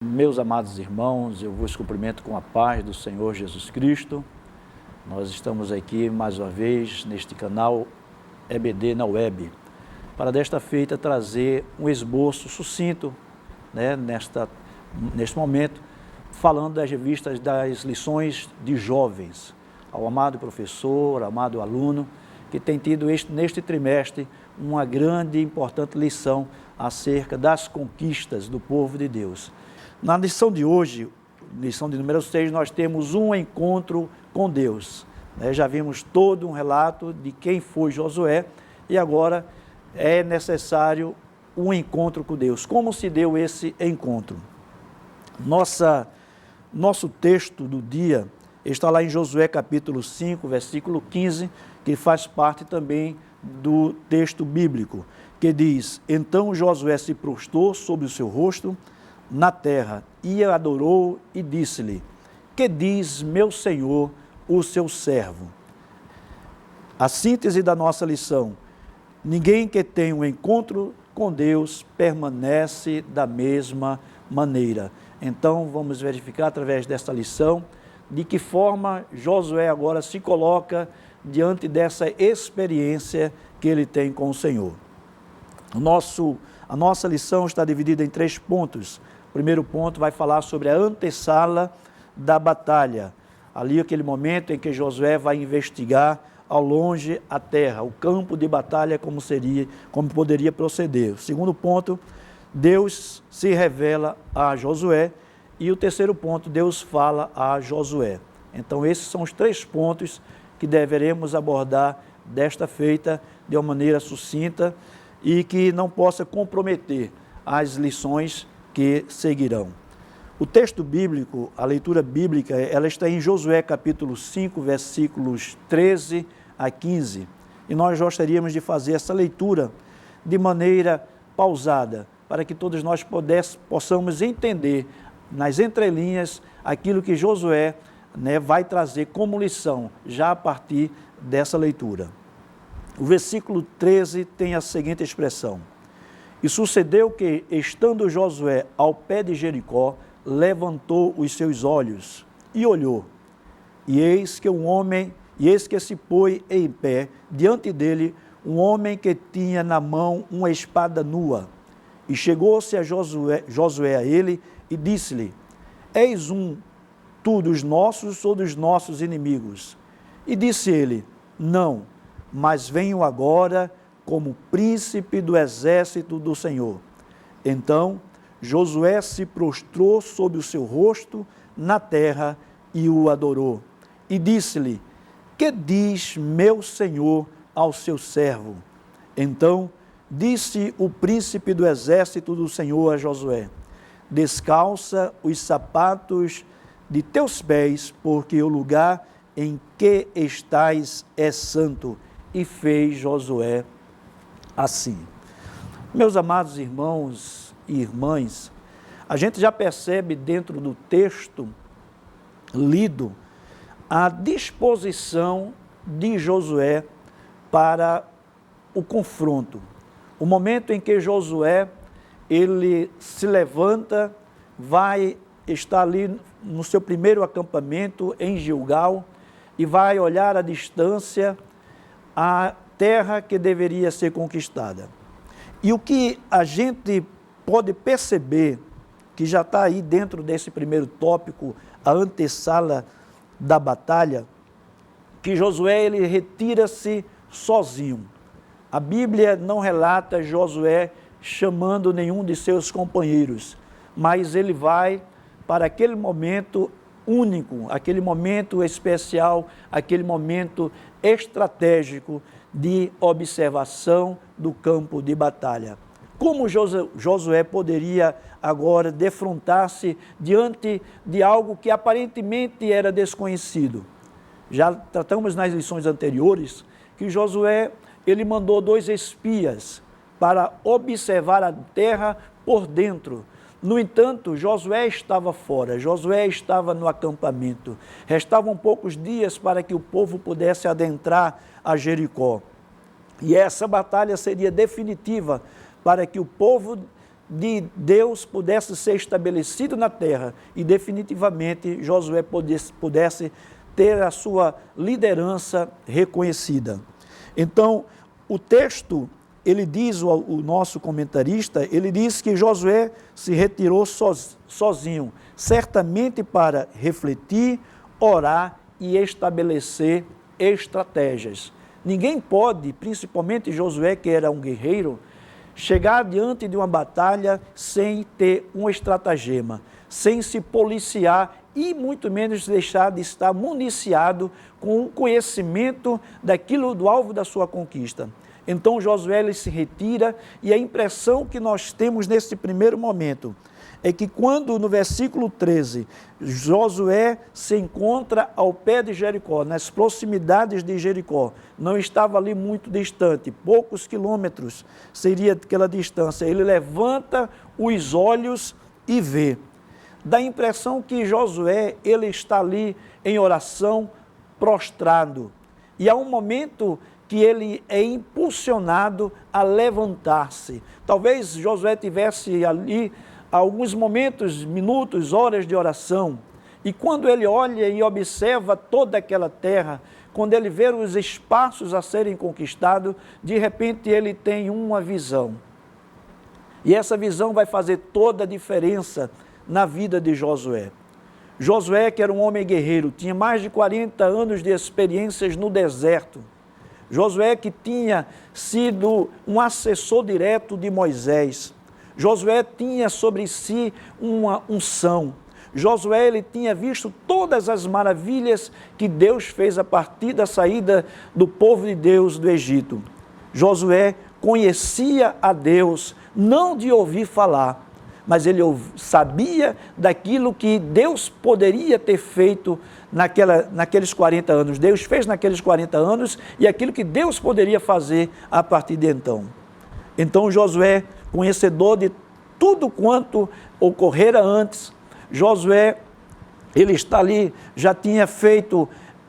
Meus amados irmãos, eu vos cumprimento com a paz do Senhor Jesus Cristo. Nós estamos aqui mais uma vez neste canal EBD na web, para desta feita trazer um esboço sucinto, neste momento, falando das revistas das lições de jovens, ao amado professor, amado aluno, que tem tido neste trimestre uma grande e importante lição acerca das conquistas do povo de Deus. Na lição de hoje, lição de número 6, nós temos um encontro com Deus. Já vimos todo um relato de quem foi Josué e agora é necessário um encontro com Deus. Como se deu esse encontro? Nosso texto do dia está lá em Josué capítulo 5, versículo 15, que faz parte também do texto bíblico, que diz: Então Josué se prostrou sobre o seu rosto na terra, e adorou e disse-lhe: Que diz meu senhor, o seu servo? A síntese da nossa lição: ninguém que tem um encontro com Deus permanece da mesma maneira. Então vamos verificar através desta lição de que forma Josué agora se coloca diante dessa experiência que ele tem com o Senhor. A nossa lição está dividida em 3 pontos. O primeiro ponto vai falar sobre a antessala da batalha. Ali aquele momento em que Josué vai investigar ao longe a terra, o campo de batalha, como poderia proceder. O segundo ponto, Deus se revela a Josué. E o terceiro ponto, Deus fala a Josué. Então esses são os 3 pontos que deveremos abordar desta feita de uma maneira sucinta e que não possa comprometer as lições que seguirão. O texto bíblico, a leitura bíblica, ela está em Josué capítulo 5, versículos 13 a 15. E nós gostaríamos de fazer essa leitura de maneira pausada, para que todos nós possamos entender nas entrelinhas aquilo que Josué vai trazer como lição, já a partir dessa leitura. O versículo 13 tem a seguinte expressão: E sucedeu que, estando Josué ao pé de Jericó, levantou os seus olhos e olhou, e eis que se pôs em pé diante dele um homem que tinha na mão uma espada nua. E chegou-se a Josué a ele e disse-lhe: És tu dos nossos ou dos nossos inimigos? E disse ele: Não, mas venho agora como príncipe do exército do Senhor. Então Josué se prostrou sobre o seu rosto na terra e o adorou. E disse-lhe: Que diz meu senhor ao seu servo? Então disse o príncipe do exército do Senhor a Josué: Descalça os sapatos de teus pés, porque o lugar em que estás é santo. E fez Josué assim. Meus amados irmãos e irmãs, a gente já percebe dentro do texto lido a disposição de Josué para o confronto. O momento em que Josué ele se levanta, vai estar ali no seu primeiro acampamento em Gilgal e vai olhar à distância a terra que deveria ser conquistada. E o que a gente pode perceber, que já está aí dentro desse primeiro tópico, a antessala da batalha, que Josué ele retira-se sozinho. A Bíblia não relata Josué chamando nenhum de seus companheiros, mas ele vai para aquele momento único, aquele momento especial, aquele momento estratégico de observação do campo de batalha. Como Josué poderia agora defrontar-se diante de algo que aparentemente era desconhecido? Já tratamos nas lições anteriores que Josué ele mandou 2 espias para observar a terra por dentro. No entanto, Josué estava fora, Josué estava no acampamento. Restavam poucos dias para que o povo pudesse adentrar a Jericó. E essa batalha seria definitiva para que o povo de Deus pudesse ser estabelecido na terra e definitivamente Josué pudesse ter a sua liderança reconhecida. Então, o texto, ele diz, o nosso comentarista, ele diz que Josué se retirou sozinho, certamente para refletir, orar e estabelecer estratégias. Ninguém pode, principalmente Josué, que era um guerreiro, chegar diante de uma batalha sem ter um estratagema, sem se policiar e muito menos deixar de estar municiado com o conhecimento daquilo do alvo da sua conquista. Então Josué ele se retira e a impressão que nós temos nesse primeiro momento é que quando no versículo 13, Josué se encontra ao pé de Jericó, nas proximidades de Jericó, não estava ali muito distante, poucos quilômetros seria aquela distância, ele levanta os olhos e vê. Dá a impressão que Josué, ele está ali em oração, prostrado, e há um momento que ele é impulsionado a levantar-se. Talvez Josué tivesse ali alguns momentos, minutos, horas de oração, e quando ele olha e observa toda aquela terra, quando ele vê os espaços a serem conquistados, de repente ele tem uma visão. E essa visão vai fazer toda a diferença na vida de Josué. Josué, que era um homem guerreiro, tinha mais de 40 anos de experiências no deserto. Josué, que tinha sido um assessor direto de Moisés. Josué tinha sobre si uma unção. Josué ele tinha visto todas as maravilhas que Deus fez a partir da saída do povo de Deus do Egito. Josué conhecia a Deus, não de ouvir falar, mas ele sabia daquilo que Deus poderia ter feito naqueles 40 anos. Deus fez naqueles 40 anos e aquilo que Deus poderia fazer a partir de então. Então Josué, conhecedor de tudo quanto ocorrera antes, Josué, ele está ali, já tinha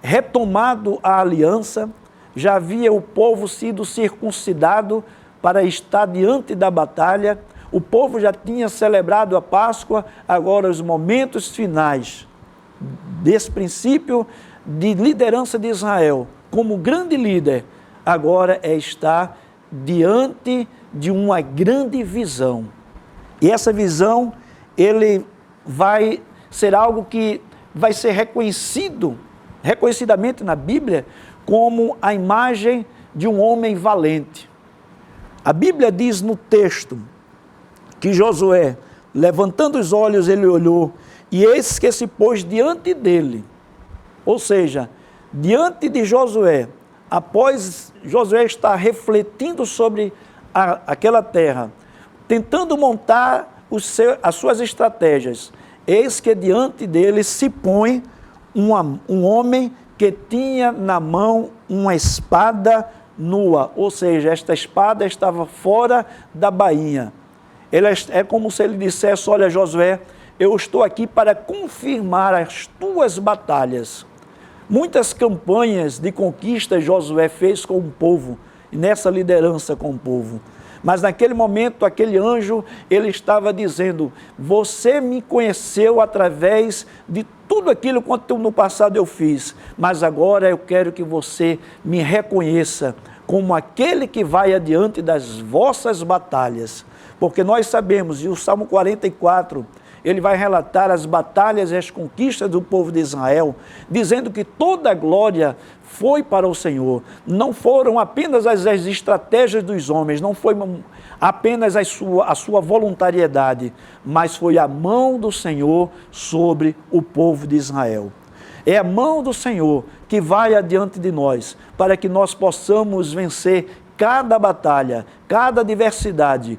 retomado a aliança, já havia o povo sido circuncidado para estar diante da batalha, o povo já tinha celebrado a Páscoa, agora os momentos finais desse princípio de liderança de Israel, como grande líder, agora é estar diante de uma grande visão. E essa visão, ele vai ser algo que vai ser reconhecidamente na Bíblia, como a imagem de um homem valente. A Bíblia diz no texto que Josué, levantando os olhos, ele olhou, e eis que se pôs diante dele. Ou seja, diante de Josué, após Josué estar refletindo sobre aquela terra, tentando montar as suas estratégias, eis que diante dele se põe um homem que tinha na mão uma espada nua, ou seja, esta espada estava fora da bainha. É como se ele dissesse: olha, Josué, eu estou aqui para confirmar as tuas batalhas. Muitas campanhas de conquista Josué fez com o povo, e nessa liderança com o povo. Mas naquele momento, aquele anjo, ele estava dizendo: você me conheceu através de tudo aquilo quanto no passado eu fiz, mas agora eu quero que você me reconheça como aquele que vai adiante das vossas batalhas. Porque nós sabemos, e o Salmo 44, ele vai relatar as batalhas e as conquistas do povo de Israel, dizendo que toda a glória foi para o Senhor. Não foram apenas as estratégias dos homens, não foi apenas a sua voluntariedade, mas foi a mão do Senhor sobre o povo de Israel. É a mão do Senhor que vai adiante de nós, para que nós possamos vencer cada batalha, cada adversidade,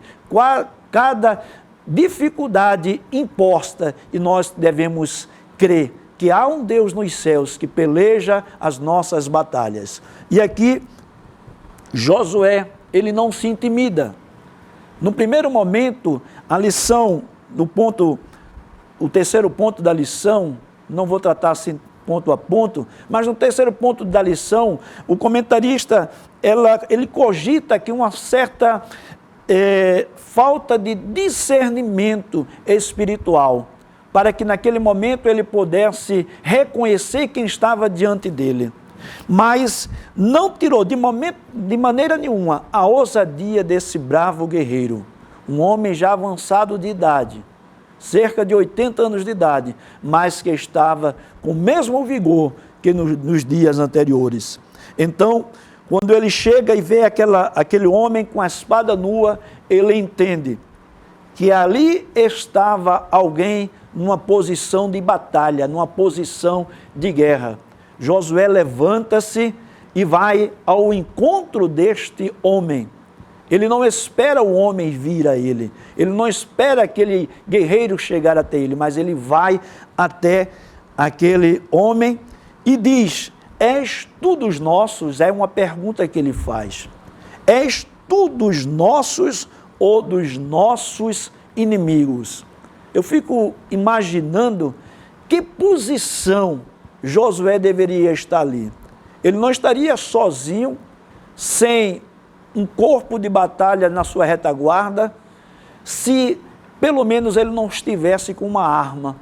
cada dificuldade imposta, e nós devemos crer que há um Deus nos céus que peleja as nossas batalhas. E aqui, Josué, ele não se intimida. No primeiro momento, a lição, o terceiro ponto da lição, não vou tratar assim ponto a ponto, mas no terceiro ponto da lição, o comentarista, ele cogita que uma certa falta de discernimento espiritual, para que naquele momento ele pudesse reconhecer quem estava diante dele. Mas não tirou de maneira nenhuma a ousadia desse bravo guerreiro, um homem já avançado de idade, cerca de 80 anos de idade, mas que estava com o mesmo vigor que nos dias anteriores. Então, quando ele chega e vê aquele homem com a espada nua, ele entende que ali estava alguém numa posição de batalha, numa posição de guerra. Josué levanta-se e vai ao encontro deste homem. Ele não espera o homem vir a ele, ele não espera aquele guerreiro chegar até ele, mas ele vai até aquele homem e diz: és tu dos nossos? É uma pergunta que ele faz. És tu dos nossos ou dos nossos inimigos? Eu fico imaginando que posição Josué deveria estar ali. Ele não estaria sozinho, sem um corpo de batalha na sua retaguarda, se pelo menos ele não estivesse com uma arma.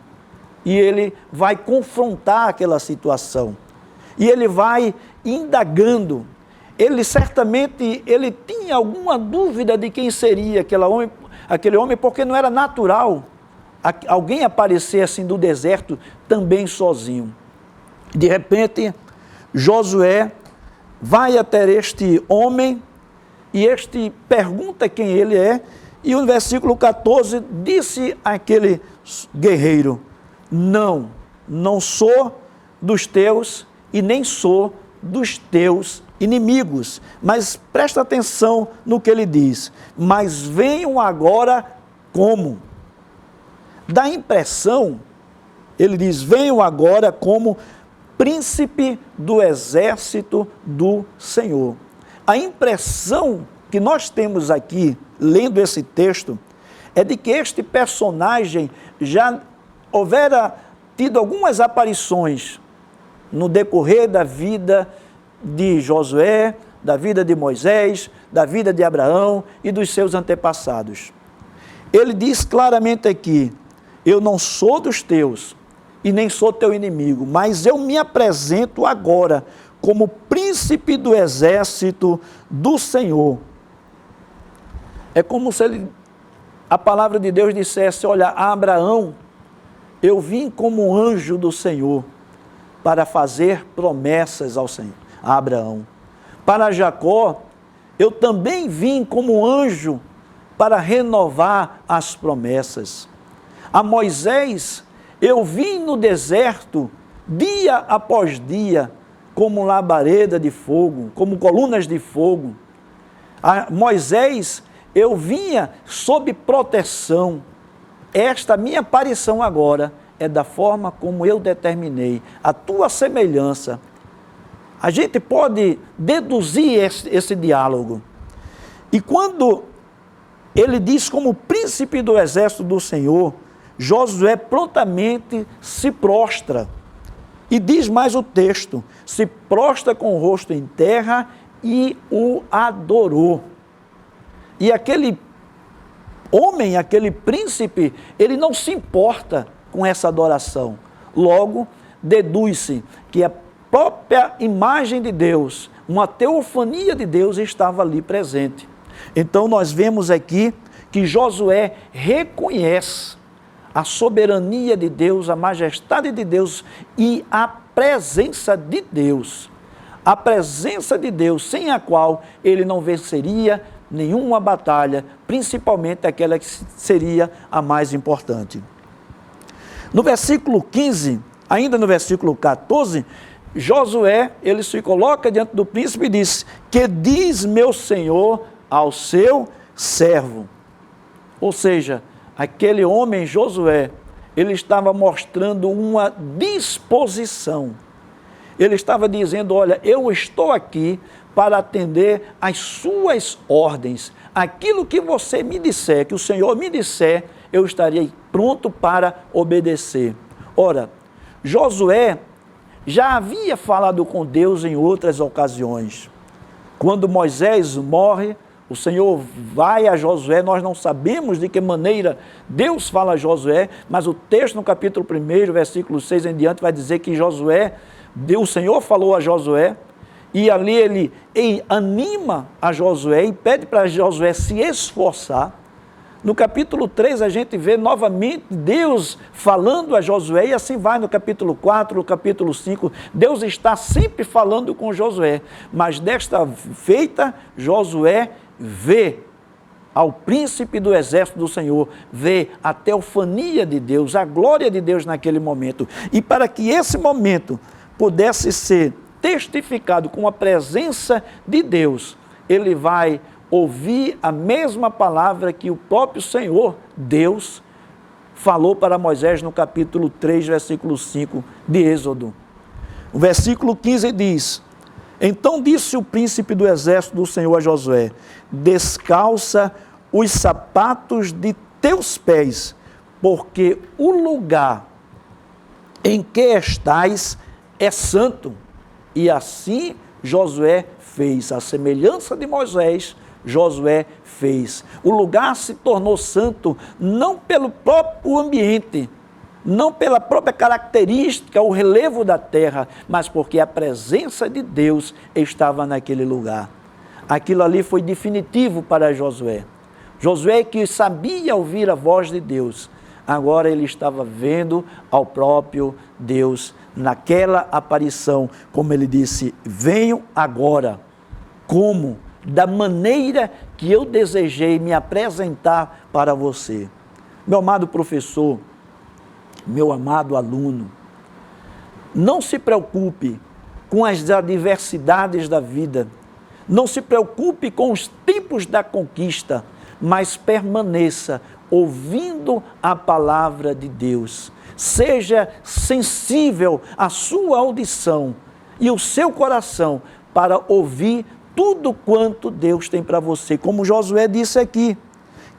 E ele vai confrontar aquela situação. E ele vai indagando. Ele certamente tinha alguma dúvida de quem seria aquele homem, porque não era natural alguém aparecer assim do deserto também sozinho. De repente, Josué vai até este homem e este pergunta quem ele é, e no versículo 14, disse aquele guerreiro: não sou dos teus e nem sou dos teus inimigos. Mas presta atenção no que ele diz: mas venham agora como? Dá a impressão, ele diz: venham agora como príncipe do exército do Senhor. A impressão que nós temos aqui, lendo esse texto, é de que este personagem já houvera tido algumas aparições no decorrer da vida de Josué, da vida de Moisés, da vida de Abraão e dos seus antepassados. Ele diz claramente aqui: eu não sou dos teus e nem sou teu inimigo, mas eu me apresento agora como príncipe do exército do Senhor. É como se a palavra de Deus dissesse: olha, a Abraão, eu vim como anjo do Senhor para fazer promessas ao Senhor, a Abraão. Para Jacó, eu também vim como anjo para renovar as promessas. A Moisés, eu vim no deserto, dia após dia, como labareda de fogo, como colunas de fogo. A Moisés, eu vinha sob proteção. Esta minha aparição agora é da forma como eu determinei, a tua semelhança. A gente pode deduzir esse diálogo. E quando ele diz como príncipe do exército do Senhor, Josué prontamente se prostra. E diz mais o texto: se prostra com o rosto em terra e o adorou. E aquele homem, aquele príncipe, ele não se importa com essa adoração. Logo, deduz-se que a própria imagem de Deus, uma teofania de Deus estava ali presente. Então nós vemos aqui que Josué reconhece a soberania de Deus, a majestade de Deus e a presença de Deus. A presença de Deus, sem a qual ele não venceria nenhuma batalha, principalmente aquela que seria a mais importante. No versículo 15, ainda no versículo 14, Josué, ele se coloca diante do príncipe e diz: que diz meu senhor ao seu servo? Ou seja, aquele homem Josué, ele estava mostrando uma disposição. Ele estava dizendo: olha, eu estou aqui para atender às suas ordens. Aquilo que você me disser, que o Senhor me disser, eu estarei pronto para obedecer. Ora, Josué já havia falado com Deus em outras ocasiões. Quando Moisés morre, O Senhor vai a Josué, nós não sabemos de que maneira Deus fala a Josué, mas o texto no capítulo 1, versículo 6 em diante, vai dizer que o Senhor falou a Josué, e ali ele anima a Josué e pede para Josué se esforçar. No capítulo 3 a gente vê novamente Deus falando a Josué, e assim vai no capítulo 4, no capítulo 5, Deus está sempre falando com Josué, mas desta feita Josué vê ao príncipe do exército do Senhor, vê a teofania de Deus, a glória de Deus naquele momento. E para que esse momento pudesse ser testificado com a presença de Deus, ele vai ouvir a mesma palavra que o próprio Senhor, Deus, falou para Moisés no capítulo 3, versículo 5 de Êxodo. O versículo 15 diz: então disse o príncipe do exército do Senhor a Josué: descalça os sapatos de teus pés, porque o lugar em que estás é santo. E assim Josué fez, a semelhança de Moisés, Josué fez. O lugar se tornou santo não pelo próprio ambiente, não pela própria característica, o relevo da terra, mas porque a presença de Deus estava naquele lugar. Aquilo ali foi definitivo para Josué. Josué, que sabia ouvir a voz de Deus, agora ele estava vendo ao próprio Deus naquela aparição, como ele disse: venho agora, como? Da maneira que eu desejei me apresentar para você. Meu amado professor, meu amado aluno, não se preocupe com as adversidades da vida, não se preocupe com os tempos da conquista, mas permaneça ouvindo a palavra de Deus. Seja sensível à sua audição e o seu coração para ouvir tudo quanto Deus tem para você. Como Josué disse aqui: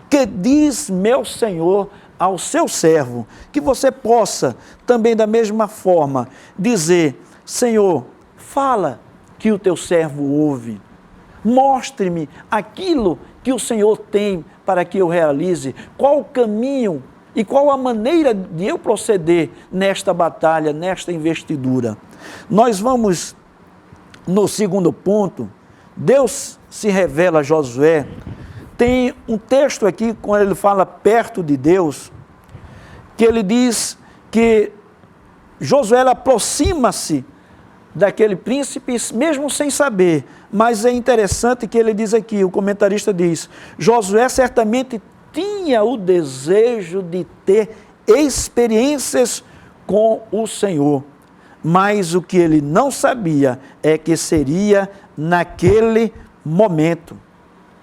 que diz meu Senhor ao seu servo, que você possa também da mesma forma dizer: Senhor, fala que o teu servo ouve. Mostre-me aquilo que o Senhor tem para que eu realize, qual o caminho e qual a maneira de eu proceder nesta batalha, nesta investidura. Nós vamos no segundo ponto. Deus se revela a Josué. Tem um texto aqui, quando ele fala perto de Deus, que ele diz que Josué aproxima-se daquele príncipe, mesmo sem saber. Mas é interessante que ele diz aqui, o comentarista diz: Josué certamente tinha o desejo de ter experiências com o Senhor, mas o que ele não sabia é que seria naquele momento.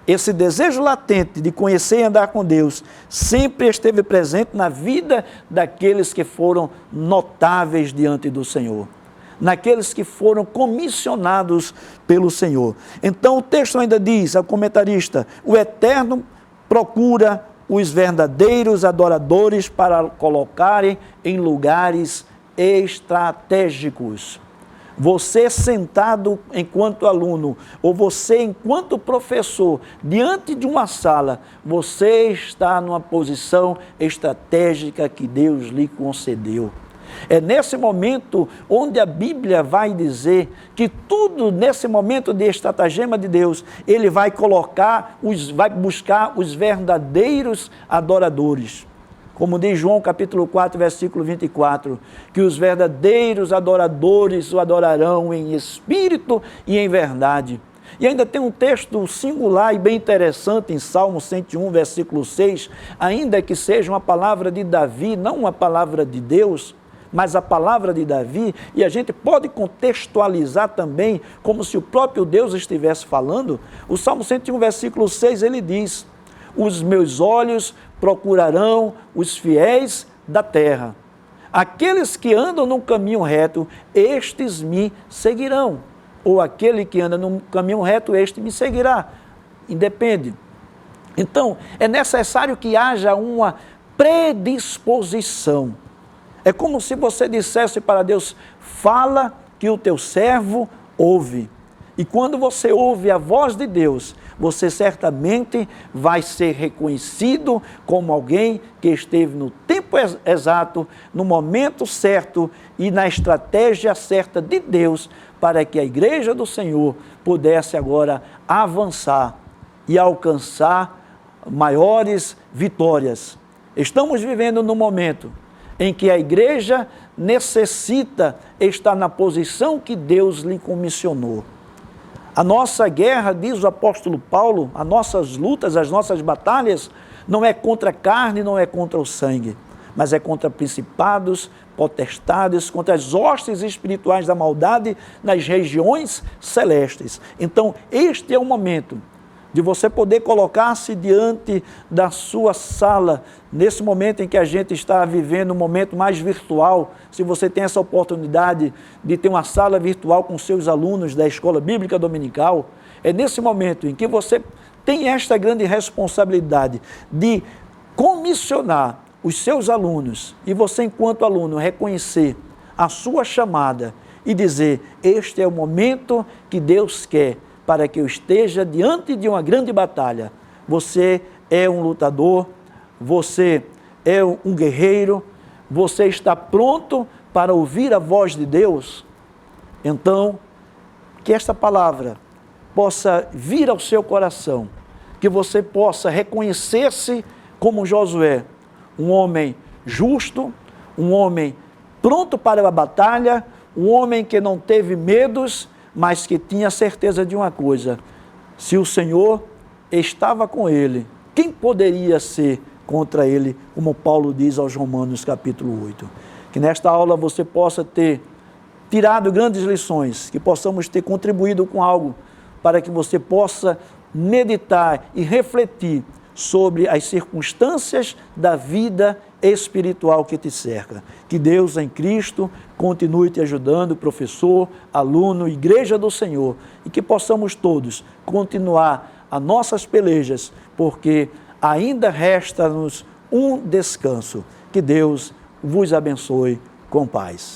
Esse desejo latente de conhecer e andar com Deus sempre esteve presente na vida daqueles que foram notáveis diante do Senhor, naqueles que foram comissionados pelo Senhor. Então o texto ainda diz, ao comentarista: o Eterno procura os verdadeiros adoradores para colocarem em lugares estratégicos. Você sentado enquanto aluno, ou você enquanto professor, diante de uma sala, você está numa posição estratégica que Deus lhe concedeu. É nesse momento onde a Bíblia vai dizer que tudo nesse momento de estratagema de Deus, Ele vai vai buscar os verdadeiros adoradores. Como diz João capítulo 4, versículo 24, que os verdadeiros adoradores o adorarão em espírito e em verdade. E ainda tem um texto singular e bem interessante em Salmo 101, versículo 6, ainda que seja uma palavra de Davi, não uma palavra de Deus, mas a palavra de Davi, e a gente pode contextualizar também como se o próprio Deus estivesse falando. O Salmo 101, versículo 6, ele diz: os meus olhos procurarão os fiéis da terra. Aqueles que andam num caminho reto, estes me seguirão. Ou aquele que anda num caminho reto, este me seguirá. Independe. Então, é necessário que haja uma predisposição. É como se você dissesse para Deus: fala que o teu servo ouve. E quando você ouve a voz de Deus, você certamente vai ser reconhecido como alguém que esteve no tempo exato, no momento certo e na estratégia certa de Deus, para que a igreja do Senhor pudesse agora avançar e alcançar maiores vitórias. Estamos vivendo num momento em que a igreja necessita estar na posição que Deus lhe comissionou. A nossa guerra, diz o apóstolo Paulo, as nossas lutas, as nossas batalhas, não é contra a carne, não é contra o sangue, mas é contra principados, potestades, contra as hostes espirituais da maldade nas regiões celestes. Então, este é o momento de você poder colocar-se diante da sua sala, nesse momento em que a gente está vivendo um momento mais virtual. Se você tem essa oportunidade de ter uma sala virtual com seus alunos da Escola Bíblica Dominical, é nesse momento em que você tem esta grande responsabilidade de comissionar os seus alunos e você, enquanto aluno, reconhecer a sua chamada e dizer: este é o momento que Deus quer para que eu esteja diante de uma grande batalha. Você é um lutador, você é um guerreiro, você está pronto para ouvir a voz de Deus? Então, que esta palavra possa vir ao seu coração, que você possa reconhecer-se como Josué, um homem justo, um homem pronto para a batalha, um homem que não teve medos, mas que tinha certeza de uma coisa: se o Senhor estava com ele, quem poderia ser contra ele, como Paulo diz aos Romanos capítulo 8. Que nesta aula você possa ter tirado grandes lições, que possamos ter contribuído com algo, para que você possa meditar e refletir sobre as circunstâncias da vida espiritual que te cerca. Que Deus em Cristo continue te ajudando, professor, aluno, igreja do Senhor, e que possamos todos continuar as nossas pelejas, porque ainda resta-nos um descanso. Que Deus vos abençoe com paz.